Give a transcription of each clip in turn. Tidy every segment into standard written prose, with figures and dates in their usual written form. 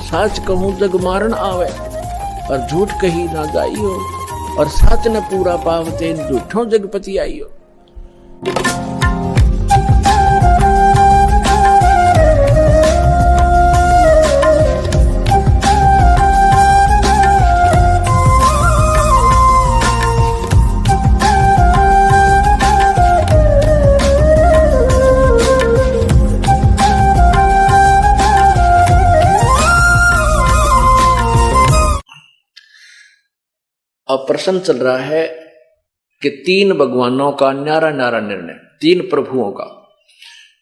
साच कहूं जग मारण आवे, और झूठ कही ना गाइयो, और साच न पूरा पावते झूठों जगपति आइयो। अब प्रश्न चल रहा है कि तीन भगवानों का न्यारा न्यारा निर्णय, तीन प्रभुओं का।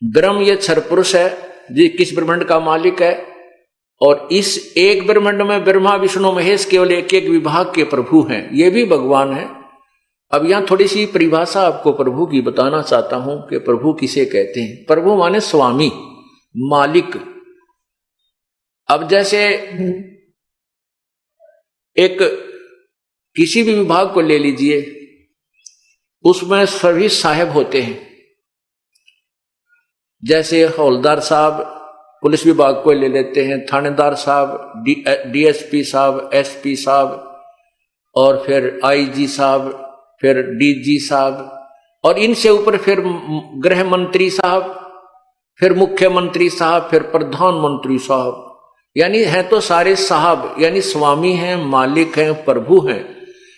ब्रह्म ये क्षर पुरुष है, जी किस ब्रह्मांड का मालिक है, और इस एक ब्रह्मांड में ब्रह्मा विष्णु महेश केवल एक एक विभाग के प्रभु हैं, ये भी भगवान है। अब यहां थोड़ी सी परिभाषा आपको प्रभु की बताना चाहता हूं कि प्रभु किसे कहते हैं। प्रभु माने स्वामी, मालिक। अब जैसे एक किसी भी विभाग को ले लीजिए, उसमें सभी साहब होते हैं। जैसे हौलदार साहब, पुलिस विभाग को ले लेते हैं, थानेदार साहब, डीएसपी साहब, एसपी साहब, और फिर आईजी साहब, फिर डीजी साहब, और इनसे ऊपर फिर गृह मंत्री साहब, फिर मुख्यमंत्री साहब, फिर प्रधानमंत्री साहब। यानी है तो सारे साहब, यानी स्वामी हैं, मालिक हैं, प्रभु हैं।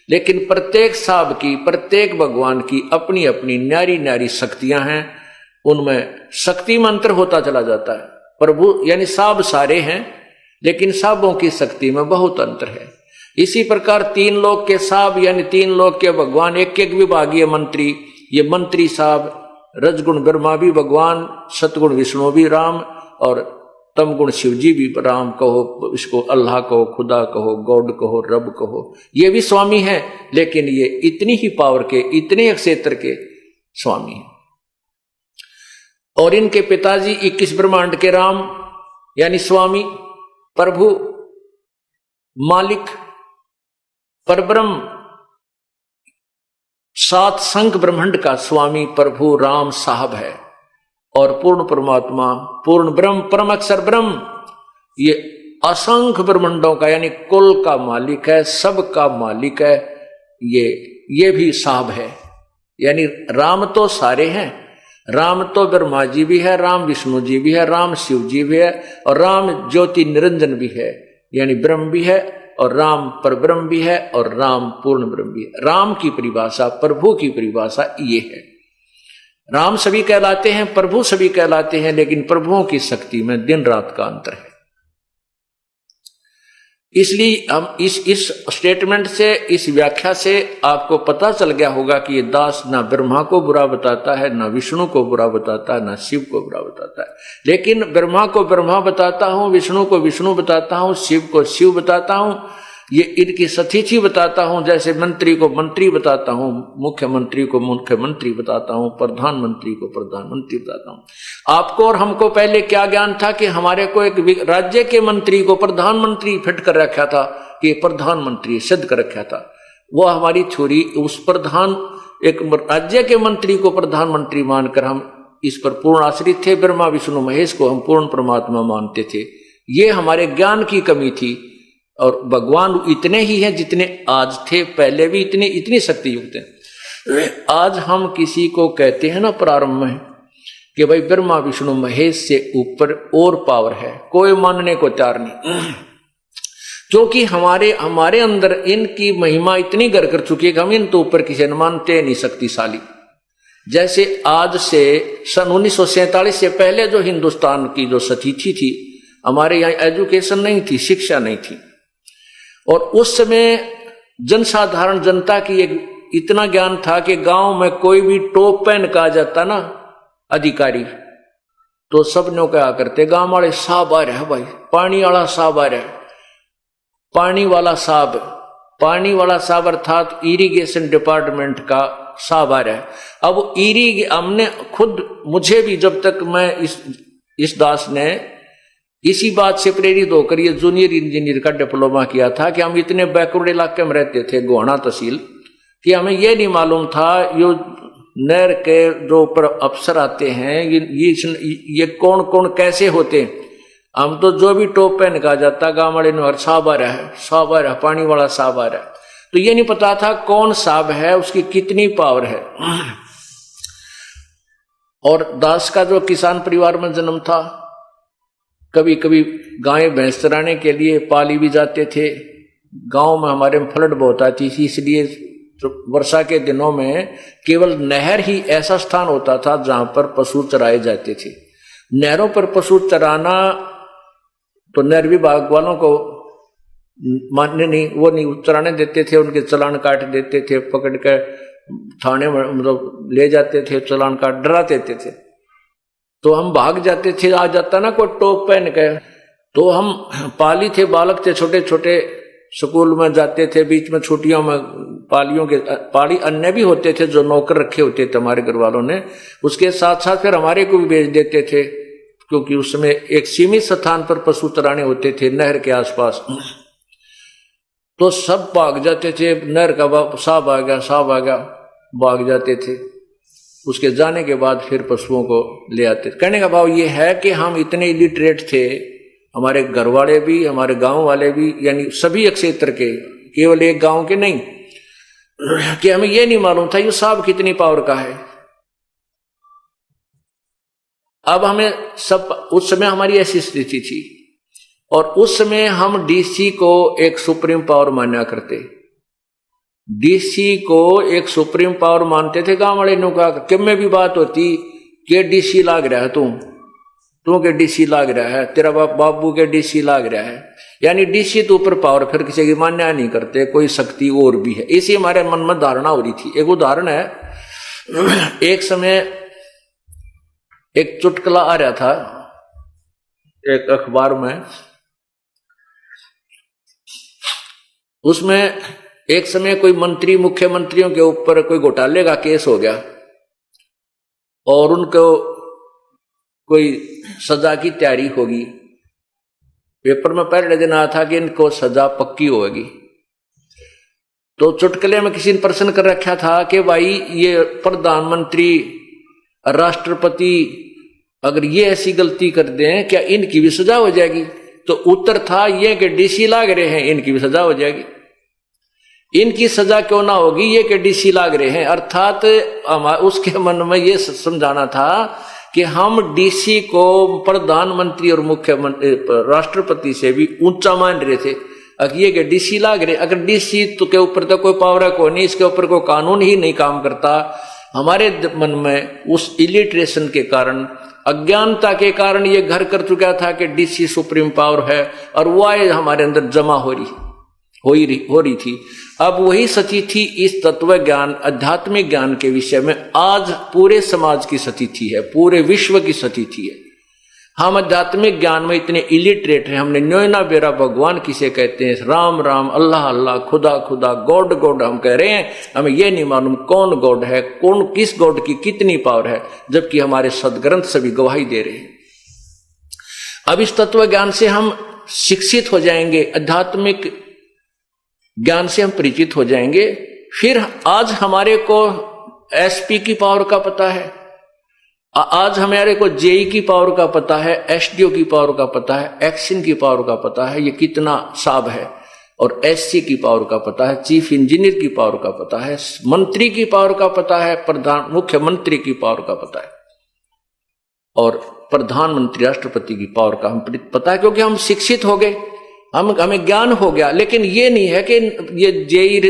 लेकिन प्रत्येक साहब की, प्रत्येक भगवान की अपनी अपनी न्यारी न्यारी शक्तियां हैं, उनमें शक्ति मंत्र होता चला जाता है। प्रभु यानी साहब सारे हैं, लेकिन साहबों की शक्ति में बहुत अंतर है। इसी प्रकार तीन लोक के साहब यानी तीन लोक के भगवान, एक एक विभागीय मंत्री, ये मंत्री साहब, रजगुण ब्रह्मा भी भगवान, सतगुण विष्णु भी राम, और तम गुण शिव जी भी राम कहो, इसको अल्लाह कहो, खुदा कहो, गॉड कहो, रब कहो, ये भी स्वामी है। लेकिन ये इतनी ही पावर के, इतने क्षेत्र के स्वामी हैं। और इनके पिताजी 21 ब्रह्मांड के राम यानी स्वामी, प्रभु, मालिक, परब्रह्म, 7 संख ब्रह्मांड का स्वामी प्रभु राम साहब है। और पूर्ण परमात्मा, पूर्ण ब्रह्म, परम अक्षर ब्रह्म, ये असंख्य ब्रह्मांडों का यानी कुल का मालिक है, सब का मालिक है। ये भी साहब है। यानी राम तो सारे हैं, राम तो ब्रह्मा जी भी है, राम विष्णु जी भी है, राम शिव जी भी है, और राम ज्योति निरंजन भी है, यानी ब्रह्म भी है, और राम परब्रह्म भी है, और राम पूर्ण ब्रह्म भी है। राम की परिभाषा, प्रभु की परिभाषा ये है। राम सभी कहलाते हैं, प्रभु सभी कहलाते हैं, लेकिन प्रभुओं की शक्ति में दिन रात का अंतर है। इसलिए हम इस स्टेटमेंट से, इस व्याख्या से आपको पता चल गया होगा कि ये दास ना ब्रह्मा को बुरा बताता है, ना विष्णु को बुरा बताता है, ना शिव को बुरा बताता है। लेकिन ब्रह्मा को ब्रह्मा बताता हूं, विष्णु को विष्णु बताता हूं, शिव को शिव बताता हूं, ये इनकी सतीथि बताता हूं। जैसे मंत्री को मंत्री बताता हूं, मुख्यमंत्री को मुख्यमंत्री बताता हूं, प्रधानमंत्री को प्रधानमंत्री बताता हूं। आपको और हमको पहले क्या ज्ञान था कि हमारे को एक राज्य के मंत्री को प्रधानमंत्री फिट कर रखा था कि प्रधानमंत्री सिद्ध कर रखा था। वो हमारी छोरी उस एक राज्य के मंत्री को प्रधानमंत्री मानकर हम इस पर पूर्ण आश्रित थे। ब्रह्मा विष्णु महेश को हम पूर्ण परमात्मा मानते थे। ये हमारे ज्ञान की कमी थी। और भगवान इतने ही हैं जितने आज थे, पहले भी इतनी शक्ति युक्त हैं। आज हम किसी को कहते हैं ना प्रारंभ में कि भाई ब्रह्मा विष्णु महेश से ऊपर और पावर है, कोई मानने को तैयार नहीं, क्योंकि हमारे अंदर इनकी महिमा इतनी घर कर चुकी है कि हम इन तो ऊपर किसी न मानते नहीं शक्तिशाली। जैसे आज से सन 1947 से पहले जो हिंदुस्तान की जो स्थिति थी, हमारे यहाँ एजुकेशन नहीं थी, शिक्षा नहीं थी, और उस समय जनसाधारण जनता की एक इतना ज्ञान था कि गांव में कोई भी टॉप पहन का जाता ना अधिकारी, तो सब ने कहा करते गांव वाले साहब आ रहे हैं, भाई पानी वाला साहब आ रहा है, पानी वाला साहब अर्थात इरिगेशन डिपार्टमेंट का साहब आ रहा है। अब हमने खुद, मुझे भी जब तक मैं इस दास ने इसी बात से प्रेरित होकर ये जूनियर इंजीनियर का डिप्लोमा किया था कि हम इतने बैकवर्ड इलाके में रहते थे, गोहाना तहसील, कि हमें ये नहीं मालूम था यो नहर के जो ऊपर अफसर आते हैं ये कौन कौन कैसे होते हैं। हम तो जो भी टोप पहन का जाता गाँव वाले ने सांप आ रहा है, सांप आ रहा है, पानी वाला सांप आ रहा है। तो ये नहीं पता था कौन सांप है, उसकी कितनी पावर है। और दास का जो किसान परिवार में जन्म था, कभी कभी गाय भैंस चराने के लिए पाली भी जाते थे। गांव में हमारे में फ्लड बहुत आती थी, इसलिए तो वर्षा के दिनों में केवल नहर ही ऐसा स्थान होता था जहां पर पशु चराए जाते थे। नहरों पर पशु चराना तो नहर विभाग वालों को मान्य नहीं, वो नहीं चराने देते थे, उनके चालान काट देते थे, पकड़ कर थाने में मतलब ले जाते थे, चालान काट डरा देते थे। तो हम भाग जाते थे, आ जाता ना कोई टोप पहन के। तो हम पाली थे, बालक थे, छोटे छोटे, स्कूल में जाते थे, बीच में छुट्टियों में पालियों के पाली अन्य भी होते थे जो नौकर रखे होते थे हमारे घर वालों ने, उसके साथ साथ फिर हमारे को भी भेज देते थे, क्योंकि उसमें एक सीमित स्थान पर पशु चराने होते थे नहर के आसपास। तो सब भाग जाते थे, नहर का सांप आ गया, सांप आ गया, भाग जाते थे। उसके जाने के बाद फिर पशुओं को ले आते। कहने का भाव ये है कि हम इतने इलिटरेट थे, हमारे घर वाले भी, हमारे गांव वाले भी, यानी सभी क्षेत्र के, केवल एक गांव के नहीं, कि हमें यह नहीं मालूम था ये सांप कितनी पावर का है। अब हमें सब, उस समय हमारी ऐसी स्थिति थी, और उस समय हम डीसी को एक सुप्रीम पावर माना करते, डीसी को एक सुप्रीम पावर मानते थे गांव वाले ने। कहा कि में भी बात होती कि डीसी लाग रहा है तू के डीसी लाग रहा है, तेरा बाबू के डीसी लाग रहा है, यानी डीसी तो ऊपर पावर, फिर किसी की मान्य नहीं करते, कोई शक्ति और भी है, इसी हमारे मन में धारणा हो रही थी। एक उदाहरण है, एक समय एक चुटकुला आ रहा था एक अखबार में, उसमें एक समय कोई मंत्री, मुख्यमंत्रियों के ऊपर कोई घोटाले का केस हो गया और उनको कोई सजा की तैयारी होगी। पेपर में पहले दिन आया था कि इनको सजा पक्की होगी। तो चुटकुले में किसी ने प्रश्न कर रखा था कि भाई ये प्रधानमंत्री, राष्ट्रपति अगर ये ऐसी गलती कर दें क्या इनकी भी सजा हो जाएगी? तो उत्तर था ये कि डीसी लाग रहे हैं, इनकी भी सजा हो जाएगी। इनकी सजा क्यों ना होगी, ये कि डीसी लाग रहे हैं। अर्थात उसके मन में ये समझाना था कि हम डीसी को प्रधानमंत्री और मुख्यमंत्री, राष्ट्रपति से भी ऊंचा मान रहे थे। अगर ये कि डीसी लाग रहे, अगर डीसी तो के ऊपर तो कोई पावर को नहीं, इसके ऊपर कोई कानून ही नहीं काम करता। हमारे मन में उस इलिटरेशन के कारण, अज्ञानता के कारण ये घर कर चुका था कि डीसी सुप्रीम पावर है, और वह हमारे अंदर जमा हो रही थी। अब वही स्थिति इस तत्व ज्ञान, आध्यात्मिक ज्ञान के विषय में आज पूरे समाज की स्थिति है, पूरे विश्व की स्थिति है। हम आध्यात्मिक ज्ञान में इतने इलिटरेट हैं, हमने न्योना बेरा भगवान किसे कहते हैं, राम राम, अल्लाह अल्लाह, खुदा खुदा, गॉड गॉड हम कह रहे हैं। हमें यह नहीं मालूम कौन गॉड है, कौन किस गॉड की कितनी पावर है, जबकि हमारे सदग्रंथ सभी गवाही दे रहे हैं। अब इस तत्व ज्ञान से हम शिक्षित हो जाएंगे, आध्यात्मिक ज्ञान से हम परिचित हो जाएंगे। फिर आज हमारे को एसपी की पावर का पता है, आज हमारे को जेई की पावर का पता है, एसडीओ की पावर का पता है, एक्शन की पावर का पता है, ये कितना साब है, और एससी की पावर का पता है, चीफ इंजीनियर की पावर का पता है, मंत्री की पावर का पता है, प्रधान मुख्यमंत्री की पावर का पता है, और प्रधानमंत्री राष्ट्रपति की पावर का हम पता है, क्योंकि हम शिक्षित हो गए, हमें ज्ञान हो गया। लेकिन ये नहीं है कि ये जेई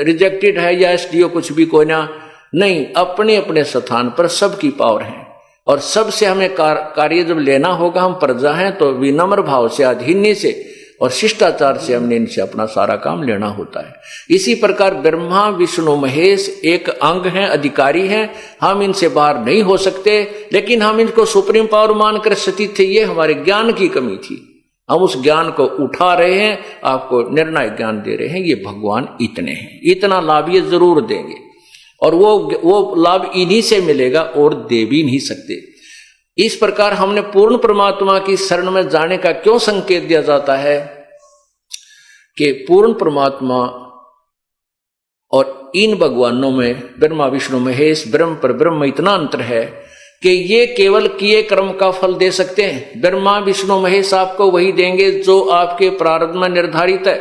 रिजेक्टेड है या एसडीओ कुछ भी कोई ना, नहीं, अपने अपने स्थान पर सबकी पावर है, और सबसे हमें कार्य जब लेना होगा, हम प्रजा हैं तो विनम्र भाव से, अधीन्य से और शिष्टाचार से हमने इनसे अपना सारा काम लेना होता है। इसी प्रकार ब्रह्मा विष्णु महेश एक अंग हैं, अधिकारी हैं, हम इनसे बाहर नहीं हो सकते, लेकिन हम इनको सुप्रीम पावर मानकर स्थित थे, ये हमारे ज्ञान की कमी थी। हम उस ज्ञान को उठा रहे हैं, आपको निर्णायक ज्ञान दे रहे हैं, ये भगवान इतने हैं, इतना लाभ ये जरूर देंगे, और वो लाभ इन्हीं से मिलेगा और दे भी नहीं सकते। इस प्रकार हमने पूर्ण परमात्मा की शरण में जाने का क्यों संकेत दिया जाता है कि पूर्ण परमात्मा और इन भगवानों में ब्रह्मा विष्णु महेश, ब्रह्म पर ब्रह्म इतना अंतर है कि ये केवल किए कर्म का फल दे सकते हैं। ब्रह्मा विष्णु महेश आपको वही देंगे जो आपके प्रारब्ध में निर्धारित है,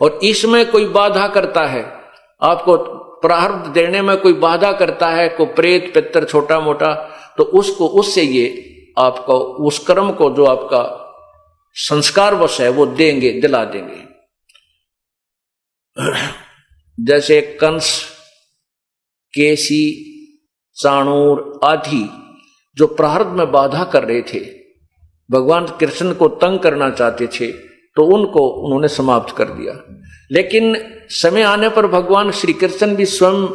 और इसमें कोई बाधा करता है, आपको प्रारब्ध देने में कोई बाधा करता है, कोई प्रेत पितर छोटा मोटा, तो उसको उससे ये आपको उस कर्म को जो आपका संस्कार वश है वो देंगे, दिला देंगे। जैसे कंस, केसी, चाणूर आदि जो प्रारब्ध में बाधा कर रहे थे, भगवान कृष्ण को तंग करना चाहते थे, तो उनको उन्होंने समाप्त कर दिया। लेकिन समय आने पर भगवान श्री कृष्ण भी स्वयं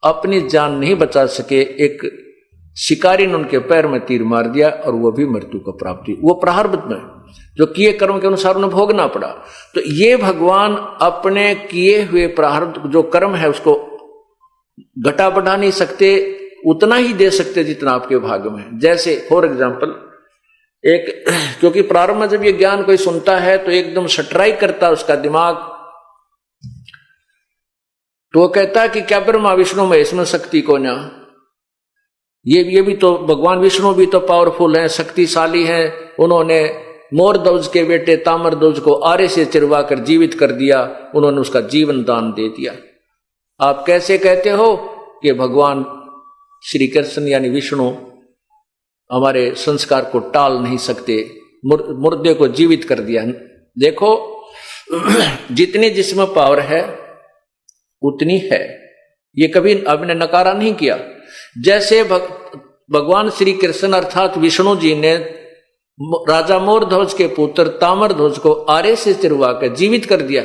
अपनी जान नहीं बचा सके, एक शिकारी ने उनके पैर में तीर मार दिया और वो भी मृत्यु को प्राप्त हुई। वो प्रारब्ध में जो किए कर्म के अनुसार उन्हें भोगना पड़ा। तो ये भगवान अपने किए हुए प्रारब्ध जो कर्म है उसको घटा बढ़ा नहीं सकते, उतना ही दे सकते जितना आपके भाग्य में। जैसे फॉर एग्जाम्पल एक, क्योंकि प्रारंभ में जब ये ज्ञान कोई सुनता है तो एकदम स्ट्राइक करता है उसका दिमाग, तो वो कहता है कि क्या ब्रह्मा विष्णु में इसमें शक्ति को ना, ये भी तो भगवान विष्णु भी तो पावरफुल हैं, शक्तिशाली हैं। उन्होंने मोरध्वज के बेटे ताम्रध्वज को आरे से चिरवा कर जीवित कर दिया, उन्होंने उसका जीवन दान दे दिया। आप कैसे कहते हो कि भगवान श्री कृष्ण यानी विष्णु हमारे संस्कार को टाल नहीं सकते, मुर्दे को जीवित कर दिया। देखो जितनी जिसमें पावर है उतनी है, ये कभी आपने नकारा नहीं किया। जैसे भगवान श्री कृष्ण अर्थात विष्णु जी ने राजा मोरध्वज के पुत्र ताम्रध्वज को आरे से चिरवा कर जीवित कर दिया,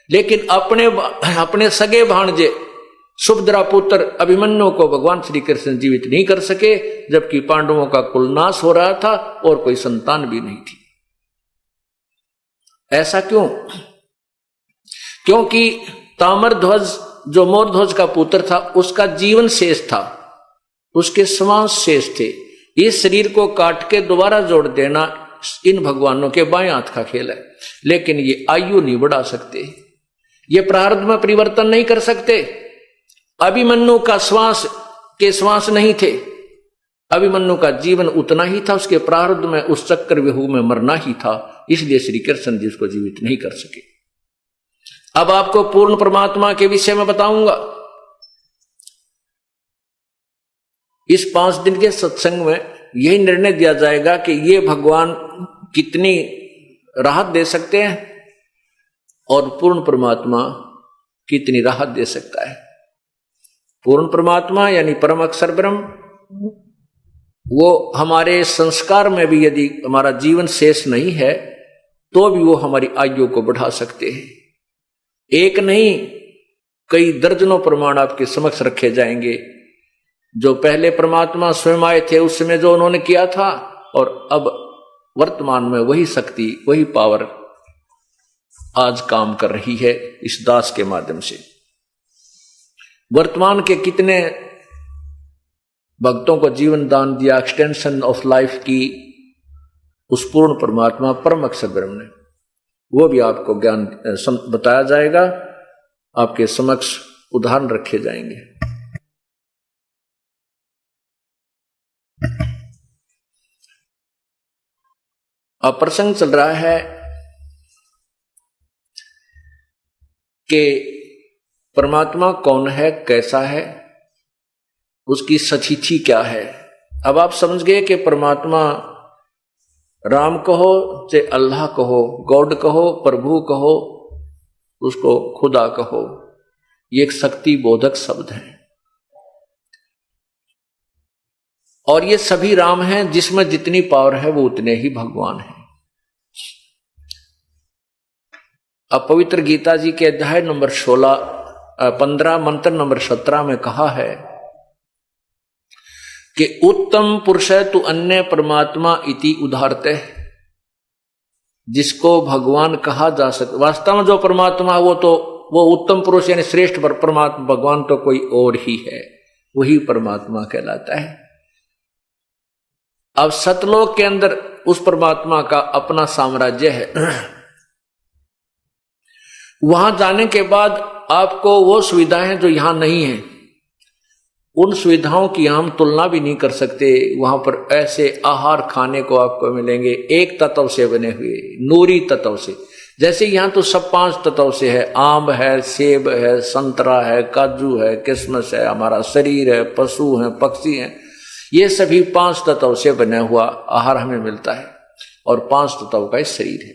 लेकिन अपने सगे भाणजे सुभद्रा पुत्र अभिमन्यु को भगवान श्री कृष्ण जीवित नहीं कर सके, जबकि पांडवों का कुलनाश हो रहा था और कोई संतान भी नहीं थी। ऐसा क्यों? क्योंकि ताम्रध्वज जो मोरध्वज का पुत्र था उसका जीवन शेष था, उसके श्वास शेष थे। इस शरीर को काट के दोबारा जोड़ देना इन भगवानों के बाएं हाथ का खेल है, लेकिन ये आयु नहीं बढ़ा सकते, ये प्रारब्ध में परिवर्तन नहीं कर सकते। अभिमन्यु का श्वास नहीं थे, अभिमन्यु का जीवन उतना ही था, उसके प्रारब्ध में उस चक्र व्यूह में मरना ही था, इसलिए श्री कृष्ण जी उसको जीवित नहीं कर सके। अब आपको पूर्ण परमात्मा के विषय में बताऊंगा। इस 5 दिन के सत्संग में यही निर्णय दिया जाएगा कि ये भगवान कितनी राहत दे सकते हैं और पूर्ण परमात्मा कितनी राहत दे सकता है। पूर्ण परमात्मा यानी परम अक्षर ब्रह्म, वो हमारे संस्कार में भी यदि हमारा जीवन शेष नहीं है तो भी वो हमारी आयु को बढ़ा सकते हैं। एक नहीं कई दर्जनों प्रमाण आपके समक्ष रखे जाएंगे। जो पहले परमात्मा स्वयं आए थे उस समय जो उन्होंने किया था, और अब वर्तमान में वही शक्ति वही पावर आज काम कर रही है इस दास के माध्यम से। वर्तमान के कितने भक्तों को जीवन दान दिया, एक्सटेंशन ऑफ लाइफ की उस पूर्ण परमात्मा परम अक्षर ब्रह्म ने, वो भी आपको ज्ञान बताया जाएगा, आपके समक्ष उदाहरण रखे जाएंगे। अब प्रसंग चल रहा है कि परमात्मा कौन है, कैसा है, उसकी सचिथि क्या है। अब आप समझ गए कि परमात्मा राम कहो चाहे अल्लाह कहो, गॉड कहो, प्रभु कहो, उसको खुदा कहो, ये एक शक्ति बोधक शब्द है। और ये सभी राम हैं, जिसमें जितनी पावर है वो उतने ही भगवान हैं। अब पवित्र गीता जी के अध्याय नंबर 15 मंत्र नंबर 17 में कहा है कि उत्तम पुरुष तु अन्य परमात्मा इति उदाहरते, जिसको भगवान कहा जा सकता। वास्तव में जो परमात्मा वो उत्तम पुरुष यानी श्रेष्ठ परमात्मा भगवान तो कोई और ही है, वही परमात्मा कहलाता है। अब सतलोक के अंदर उस परमात्मा का अपना साम्राज्य है। वहां जाने के बाद आपको वो सुविधाएं जो यहां नहीं है, उन सुविधाओं की हम तुलना भी नहीं कर सकते। वहां पर ऐसे आहार खाने को आपको मिलेंगे एक तत्व से बने हुए, नूरी तत्व से। जैसे यहाँ तो सब 5 तत्व से है, आम है, सेब है, संतरा है, काजू है, किशमिश है, हमारा शरीर है, पशु है, पक्षी है, ये सभी 5 तत्व से बना हुआ आहार हमें मिलता है और 5 तत्व का शरीर है।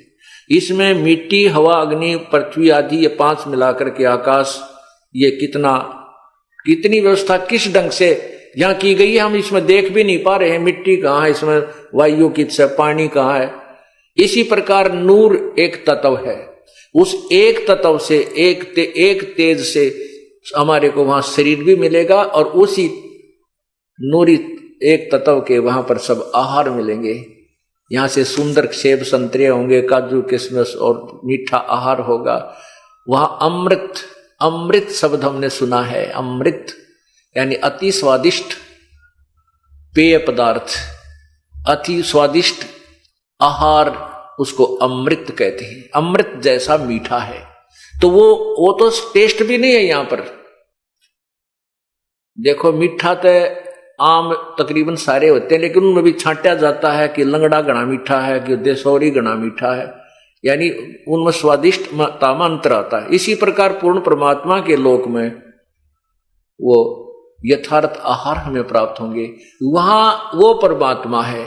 इसमें मिट्टी, हवा, अग्नि, पृथ्वी आदि ये 5 मिलाकर के आकाश, ये कितनी व्यवस्था किस ढंग से यहाँ की गई है हम इसमें देख भी नहीं पा रहे हैं। मिट्टी कहाँ है, इसमें वायु किस है, पानी कहाँ है। इसी प्रकार नूर एक तत्व है, उस एक तत्व से एक तेज से हमारे को वहां शरीर भी मिलेगा और उसी नूरी एक तत्व के वहां पर सब आहार मिलेंगे। यहां से सुंदर सेब संतरे होंगे, काजू किशमिश और मीठा आहार होगा। वहां अमृत शब्द हमने सुना है। अमृत यानी अति स्वादिष्ट पेय पदार्थ, अति स्वादिष्ट आहार, उसको अमृत कहते हैं। अमृत जैसा मीठा है। तो वो तो टेस्ट भी नहीं है यहां पर। देखो मीठा तो आम तकरीबन सारे होते हैं, लेकिन उनमें भी छांटा जाता है कि लंगड़ा घना मीठा है, कि देसौरी घना मीठा है, यानी उनमें स्वादिष्ट तामा अंतर आता है। इसी प्रकार पूर्ण परमात्मा के लोक में वो यथार्थ आहार हमें प्राप्त होंगे। वहां वो परमात्मा है,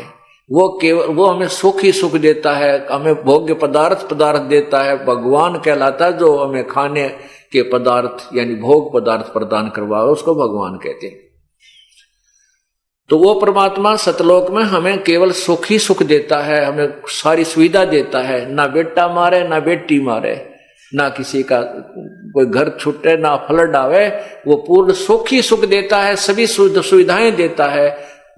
वो हमें सुख ही सुख देता है, हमें भोग्य पदार्थ देता है, भगवान कहलाता है। जो हमें खाने के पदार्थ यानी भोग पदार्थ प्रदान करवाए उसको भगवान कहते हैं। तो वो परमात्मा सतलोक में हमें केवल सुख ही सुख देता है, हमें सारी सुविधा देता है। ना बेटा मारे, ना बेटी मारे, ना किसी का कोई घर छूटे, ना फ्लड आवे, वो पूर्ण सुख ही सुख देता है, सभी सुविधाएं देता है।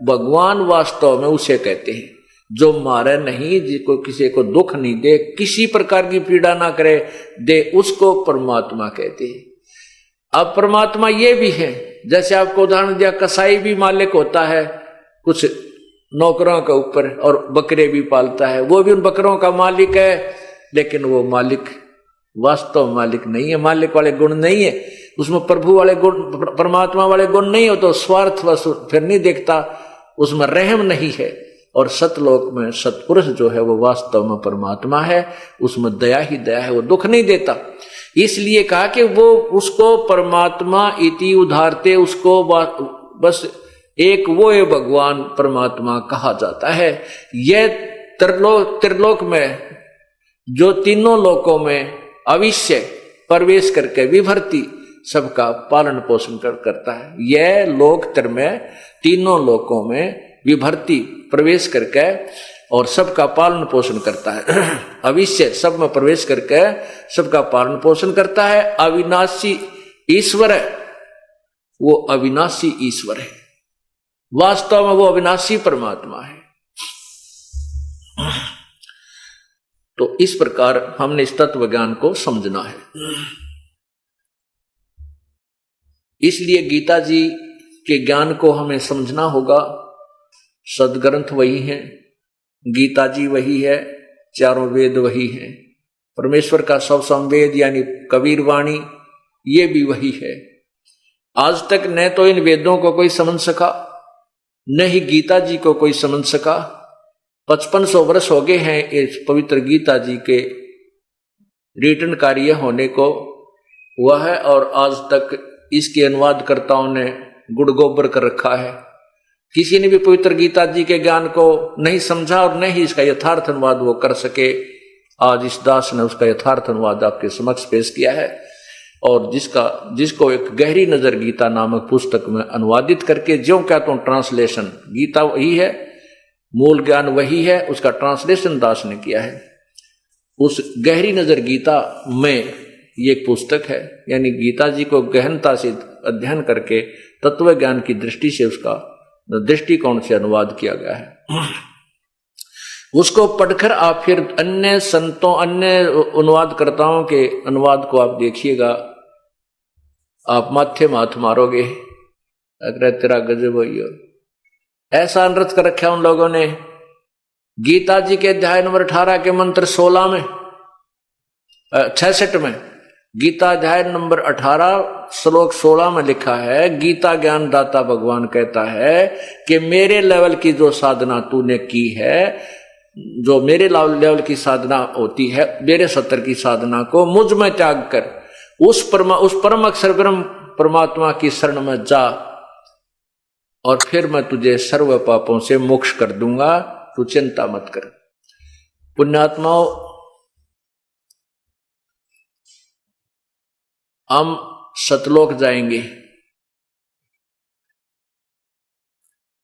भगवान वास्तव में उसे कहते हैं जो मारे नहीं, जिसको किसी को दुख नहीं दे, किसी प्रकार की पीड़ा ना करे दे, उसको परमात्मा कहते हैं। अब परमात्मा ये भी है, जैसे आपको उदाहरण दिया, कसाई भी मालिक होता है कुछ नौकरों के ऊपर और बकरे भी पालता है, वो भी उन बकरों का मालिक है, लेकिन वो मालिक वास्तव मालिक नहीं है। मालिक वाले गुण नहीं है उसमें, प्रभु वाले गुण, परमात्मा वाले गुण नहीं हो तो स्वार्थ फिर नहीं देखता, उसमें रहम नहीं है। और सतलोक में सतपुरुष जो है वो वास्तव में परमात्मा है, उसमें दया ही दया है, वो दुख नहीं देता। इसलिए कहा कि वो उसको परमात्मा इति उधारते, उसको बस एक वो है भगवान परमात्मा कहा जाता है। यह त्रिलोक में जो तीनों लोकों में अविश्य प्रवेश करके विभर्ती सबका पालन पोषण करता है। यह लोक त्र में तीनों लोकों में विभर्ती प्रवेश करके और सबका पालन पोषण करता है। अविश्य सब में प्रवेश करके सबका पालन पोषण करता है। अविनाशी ईश्वर है, वो अविनाशी ईश्वर है, वास्तव में वो अविनाशी परमात्मा है। तो इस प्रकार हमने इस तत्व ज्ञान को समझना है। इसलिए गीता जी के ज्ञान को हमें समझना होगा। सदग्रंथ वही है, गीता जी वही है, चारों वेद वही है, परमेश्वर का सब संवेद यानी कबीर वाणी ये भी वही है। आज तक न तो इन वेदों को कोई समझ सका, न ही गीता जी को कोई समझ सका। 5500 वर्ष हो गए हैं इस पवित्र गीता जी के रिटर्न कार्य होने को हुआ है, और आज तक इसके अनुवादकर्ताओं ने गुड़ गोबर कर रखा है। किसी ने भी पवित्र गीता जी के ज्ञान को नहीं समझा और नहीं इसका यथार्थ अनुवाद वो कर सके। आज इस दास ने उसका यथार्थ अनुवाद आपके समक्ष पेश किया है, और जिसको एक गहरी नजर गीता नामक पुस्तक में अनुवादित करके, ज्यों क्या तो ट्रांसलेशन, गीता वही है, मूल ज्ञान वही है, उसका ट्रांसलेशन दास ने किया है। उस गहरी नजर गीता में ये एक पुस्तक है, यानी गीता जी को गहनता से अध्ययन करके तत्व ज्ञान की दृष्टि से उसका दृष्टिकोण से अनुवाद किया गया है। उसको पढ़कर आप फिर अन्य संतों, अन्य अनुवादकर्ताओं के अनुवाद को आप देखिएगा, आप माथे माथ मारोगे, अगर तेरा गजब होइयो। ऐसा अनर्थ कर रखा उन लोगों ने। गीता जी के अध्याय नंबर 18 के मंत्र 16 में 66 में गीता अध्याय नंबर 18 श्लोक 16 में लिखा है, गीता ज्ञान दाता भगवान कहता है कि मेरे लेवल की जो साधना तूने की है, जो मेरे लेवल की साधना होती है, मेरे सत्तर की साधना को मुझ में त्याग कर उस परम अक्षर ब्रह्म परमात्मा की शरण में जा, और फिर मैं तुझे सर्व पापों से मोक्ष कर दूंगा, तू चिंता मत कर। पुण्यात्माओं, हम सतलोक जाएंगे।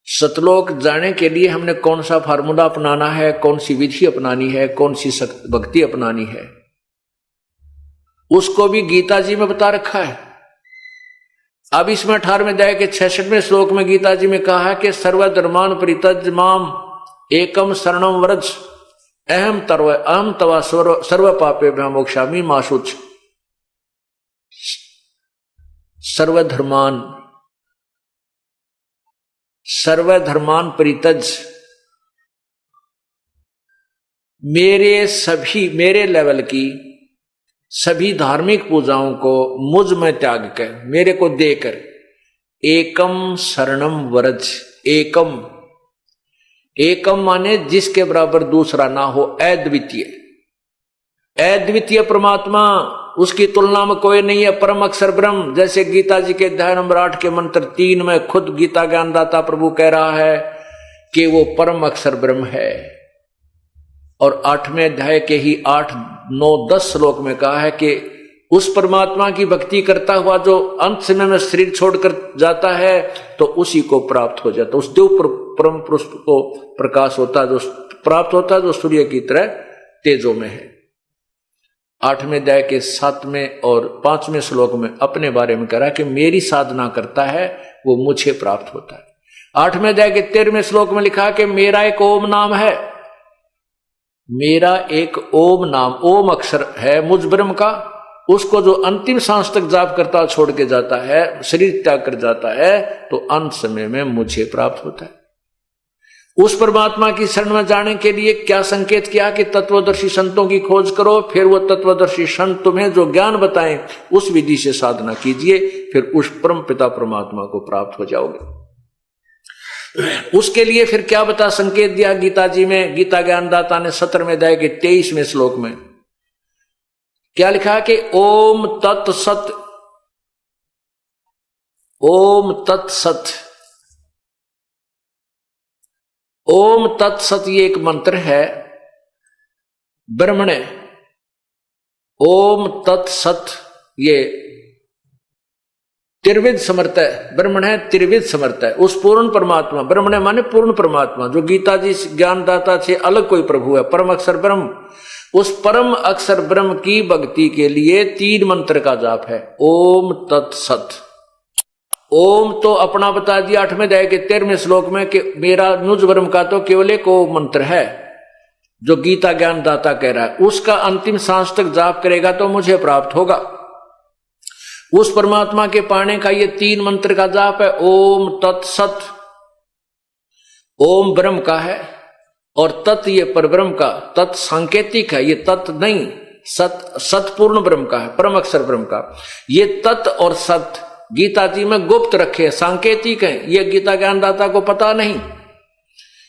सतलोक जाने के लिए हमने कौन सा फार्मूला अपनाना है, कौन सी विधि अपनानी है, कौन सी भक्ति अपनानी है, उसको भी गीता जी में बता रखा है। अब इसमें 18वें अध्याय के 66वें श्लोक में गीता जी में कहा है कि सर्वधर्मान परित्यज माम एकम शरणम व्रज अहम तवा सर्व पापेभ्यो मोक्षामि मा शुच। सर्वधर्मान परित्यज, मेरे लेवल की सभी धार्मिक पूजाओं को मुझ में त्याग कर, मेरे को देकर, एकम शरणम व्रज। एकम माने जिसके बराबर दूसरा ना हो, अद्वितीय परमात्मा, उसकी तुलना में कोई नहीं है, परम अक्षर ब्रह्म। जैसे गीता जी के अध्याय नंबर 8 के मंत्र 3 में खुद गीता ज्ञानदाता प्रभु कह रहा है कि वो परम अक्षर ब्रह्म है, और 8वें अध्याय के ही 8, 9, 10 श्लोक में कहा है कि उस परमात्मा की भक्ति करता हुआ जो अंत समय में शरीर छोड़कर जाता है तो उसी को प्राप्त हो जाता, उस देव परम पुरुष को प्रकाश होता है, जो प्राप्त होता है, जो सूर्य की तरह तेजो में है। 8वें अध्याय के 7वें और 5वें श्लोक में अपने बारे में कह रहा है कि मेरी साधना करता है वो मुझे प्राप्त होता है। 8वें अध्याय के 13वें श्लोक में लिखा है कि मेरा एक ओम नाम है, मेरा एक ओम नाम, ओम अक्षर है मुझ ब्रह्म का, उसको जो अंतिम सांस तक जाप करता छोड़ के जाता है, शरीर त्याग कर जाता है, तो अंत समय में मुझे प्राप्त होता है। उस परमात्मा की शरण में जाने के लिए क्या संकेत किया कि तत्वदर्शी संतों की खोज करो, फिर वो तत्वदर्शी संत तुम्हें जो ज्ञान बताएं उस विधि से साधना कीजिए, फिर उस परम पिता परमात्मा को प्राप्त हो जाओगे। उसके लिए फिर क्या बता संकेत दिया गीता जी में, गीता ज्ञानदाता ने 17वें अध्याय के 23वें श्लोक में क्या लिखा कि ओम तत्सत, ओम तत्सत, ओम तत्सत, ये एक मंत्र है ब्रह्मणे। ओम तत्सत ये त्रिविध समर्थ है, ब्रह्मण है त्रिविध समर्थ है, उस पूर्ण परमात्मा, ब्रह्मण माने पूर्ण परमात्मा, जो गीता जी ज्ञानदाता से अलग कोई प्रभु है, परम अक्षर ब्रह्म। उस परम अक्षर ब्रह्म की भक्ति के लिए 3 मंत्र का जाप है, ओम तत्सत। ओम तो अपना बता दिया 8वें अध्याय के 13वें श्लोक में कि मेरा मुझ ब्रह्म का तो केवल एक ओम मंत्र है, जो गीता ज्ञानदाता कह रहा है, उसका अंतिम सांस तक जाप करेगा तो मुझे प्राप्त होगा। उस परमात्मा के पाने का ये 3 मंत्र का जाप है, ओम तत्सत। ओम ब्रह्म का है और तत् ये परब्रह्म का, तत् सांकेतिक है, ये तत् नहीं, सत पूर्ण ब्रह्म का है, परम अक्षर ब्रह्म का। ये तत् और सत गीता जी में गुप्त रखे, सांकेतिक है, ये गीता ज्ञानदाता को पता नहीं।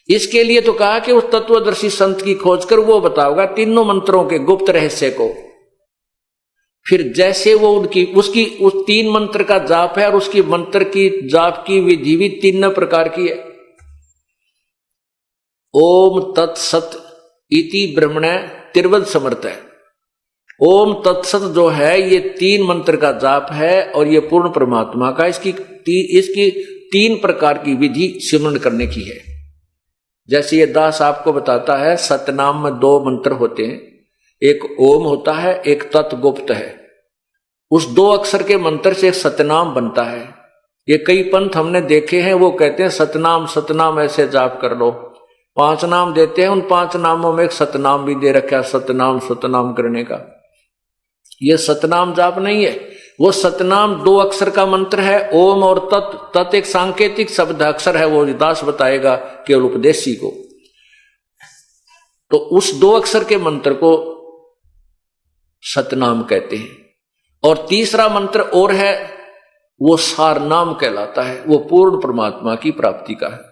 इसके लिए तो कहा कि उस तत्वदर्शी संत की खोज कर वो बताओगा तीनों मंत्रों के गुप्त रहस्य को। फिर जैसे वो उसकी उस 3 मंत्र का जाप है, और उसकी मंत्र की जाप की विधि भी 3 प्रकार की है। ओम तत्सत इति ब्रह्मणे त्रिवद समर्थ है। ओम तत्सत जो है ये 3 मंत्र का जाप है, और ये पूर्ण परमात्मा का इसकी 3 प्रकार की विधि सिमरण करने की है। जैसे ये दास आपको बताता है, सतनाम में 2 मंत्र होते हैं, एक ओम होता है, एक तत् गुप्त है। उस 2 अक्षर के मंत्र से एक सतनाम बनता है। ये कई पंथ हमने देखे हैं, वो कहते हैं सतनाम सतनाम ऐसे जाप कर लो, 5 नाम देते हैं, उन 5 नामों में एक सतनाम भी दे रखा है, सतनाम सतनाम करने का। ये सतनाम जाप नहीं है, वो सतनाम 2 अक्षर का मंत्र है, ओम और तत्। तत् एक सांकेतिक शब्द अक्षर है, वो दास बताएगा केवल उपदेशी को। तो उस 2 अक्षर के मंत्र को सतनाम कहते हैं। और तीसरा मंत्र और है, वो सार नाम कहलाता है, वो पूर्ण परमात्मा की प्राप्ति का है।